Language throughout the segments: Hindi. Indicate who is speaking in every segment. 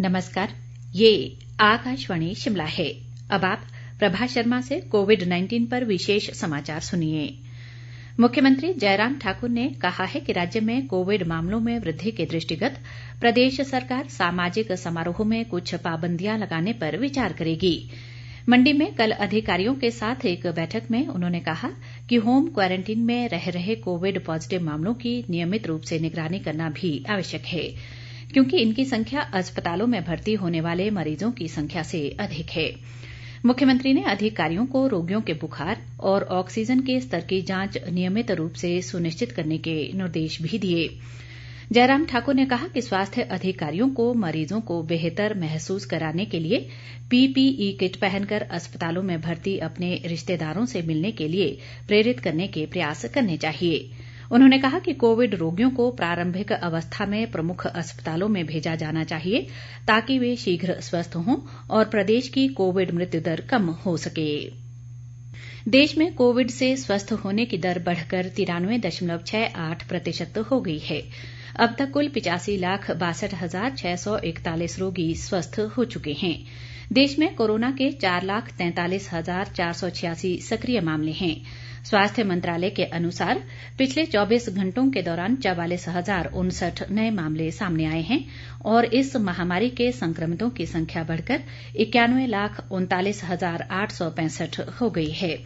Speaker 1: नमस्कार, ये आकाशवाणी शिमला है। अब आप प्रभा शर्मा से कोविड-19 पर विशेष समाचार सुनिए। मुख्यमंत्री जयराम ठाकुर ने कहा है कि राज्य में कोविड मामलों में वृद्धि के दृष्टिगत प्रदेश सरकार सामाजिक समारोह में कुछ पाबंदियां लगाने पर विचार करेगी। मंडी में कल अधिकारियों के साथ एक बैठक में उन्होंने कहा कि होम क्वारंटीन में रह रहे कोविड पॉजिटिव मामलों की नियमित रूप से निगरानी करना भी आवश्यक है, क्योंकि इनकी संख्या अस्पतालों में भर्ती होने वाले मरीजों की संख्या से अधिक है। मुख्यमंत्री ने अधिकारियों को रोगियों के बुखार और ऑक्सीजन के स्तर की जांच नियमित रूप से सुनिश्चित करने के निर्देश भी दिए। जयराम ठाकुर ने कहा कि स्वास्थ्य अधिकारियों को मरीजों को बेहतर महसूस कराने के लिए पीपीई किट पहनकर अस्पतालों में भर्ती अपने रिश्तेदारों से मिलने के लिए प्रेरित करने के प्रयास करने चाहिए। उन्होंने कहा कि कोविड रोगियों को प्रारंभिक अवस्था में प्रमुख अस्पतालों में भेजा जाना चाहिए, ताकि वे शीघ्र स्वस्थ हों और प्रदेश की कोविड मृत्यु दर कम हो सके। देश में कोविड से स्वस्थ होने की दर बढ़कर 93.68% हो गई है। अब तक कुल 85,62,641 रोगी स्वस्थ हो चुके हैं। देश में कोरोना के 4,43,486 सक्रिय मामले हैं। स्वास्थ्य मंत्रालय के अनुसार पिछले 24 घंटों के दौरान 44,059 नए मामले सामने आए हैं और इस महामारी के संक्रमितों की संख्या बढ़कर 91,39,865 हो गई है।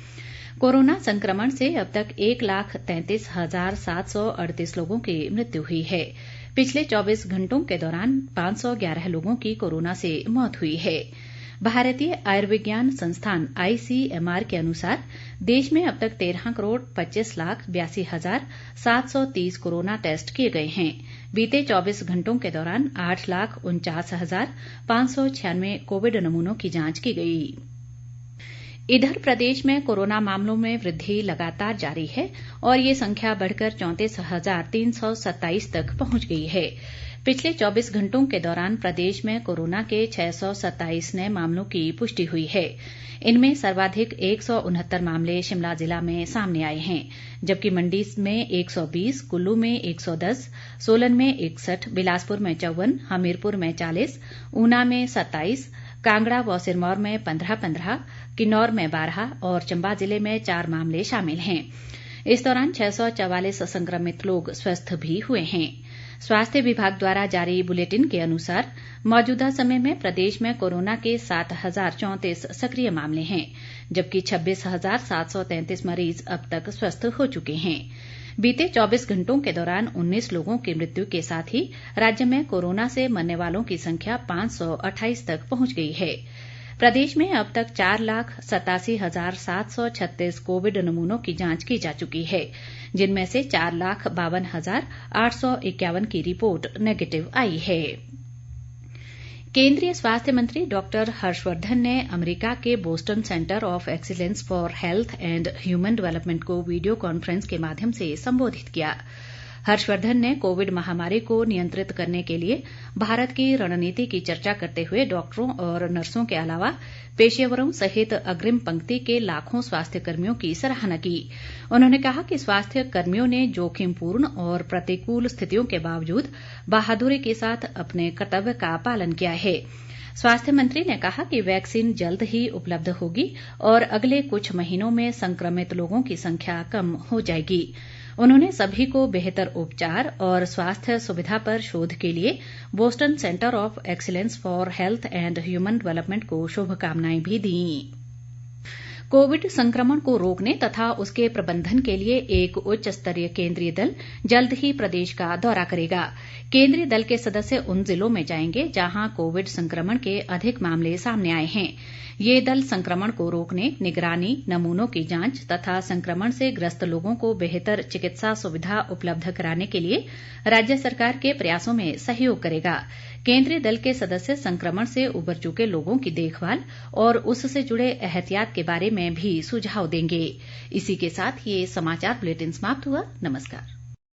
Speaker 1: कोरोना संक्रमण से अब तक 1,33,738 लोगों की मृत्यु हुई है। पिछले 24 घंटों के दौरान 511 लोगों की कोरोना से मौत हुई है। भारतीय आयुर्विज्ञान संस्थान ICMR के अनुसार देश में अब तक 13,25,82,730 कोरोना टेस्ट किए गए हैं। बीते 24 घंटों के दौरान 8,49,596 कोविड नमूनों की जांच की गई। इधर प्रदेश में कोरोना मामलों में वृद्धि लगातार जारी है और ये संख्या बढ़कर 34,327 तक पहुंच गई है। पिछले 24 घंटों के दौरान प्रदेश में कोरोना के 627 नए मामलों की पुष्टि हुई है। इनमें सर्वाधिक 169 मामले शिमला जिला में सामने आए हैं, जबकि मंडी में 120, कुल्लू में 110, सोलन में 61, बिलासपुर में 54, हमीरपुर में 40, ऊना में 27, कांगड़ा व सिरमौर में 15-15, किन्नौर में 12 और चंबा जिले में 4 मामले शामिल हैं। इस दौरान 644 संक्रमित लोग स्वस्थ भी हुए हैं। स्वास्थ्य विभाग द्वारा जारी बुलेटिन के अनुसार मौजूदा समय में प्रदेश में कोरोना के 7,034 सक्रिय मामले हैं, जबकि 26,733 मरीज अब तक स्वस्थ हो चुके हैं। बीते 24 घंटों के दौरान 19 लोगों की मृत्यु के साथ ही राज्य में कोरोना से मरने वालों की संख्या 528 तक पहुंच गई है। प्रदेश में अब तक 4,87,736 कोविड नमूनों की जांच की जा चुकी है, जिनमें से 4,52,851 की रिपोर्ट नेगेटिव आई है। केंद्रीय स्वास्थ्य मंत्री डॉक्टर हर्षवर्धन ने अमेरिका के Boston centre of excellence for health and human development को वीडियो कॉन्फ्रेंस के माध्यम से संबोधित किया। हर्षवर्धन ने कोविड महामारी को नियंत्रित करने के लिए भारत की रणनीति की चर्चा करते हुए डॉक्टरों और नर्सों के अलावा पेशेवरों सहित अग्रिम पंक्ति के लाखों स्वास्थ्य कर्मियों की सराहना की। उन्होंने कहा कि स्वास्थ्य कर्मियों ने जोखिमपूर्ण और प्रतिकूल स्थितियों के बावजूद बहादुरी के साथ अपने कर्तव्य का पालन किया है। स्वास्थ्य मंत्री ने कहा कि वैक्सीन जल्द ही उपलब्ध होगी और अगले कुछ महीनों में संक्रमित लोगों की संख्या कम हो जाएगी। उन्होंने सभी को बेहतर उपचार और स्वास्थ्य सुविधा पर शोध के लिए Boston centre of excellence for health and human development को शुभकामनाएं भी दी। कोविड संक्रमण को रोकने तथा उसके प्रबंधन के लिए एक उच्च स्तरीय केंद्रीय दल जल्द ही प्रदेश का दौरा करेगा। केंद्रीय दल के सदस्य उन जिलों में जाएंगे जहां कोविड संक्रमण के अधिक मामले सामने आए हैं। ये दल संक्रमण को रोकने, निगरानी, नमूनों की जांच तथा संक्रमण से ग्रस्त लोगों को बेहतर चिकित्सा सुविधा उपलब्ध कराने के लिए राज्य सरकार के प्रयासों में सहयोग करेगा। केंद्रीय दल के सदस्य संक्रमण से उबर चुके लोगों की देखभाल और उससे जुड़े एहतियात के बारे में भी सुझाव देंगे। इसी के साथ ये समाचार बुलेटिन समाप्त हुआ। नमस्कार।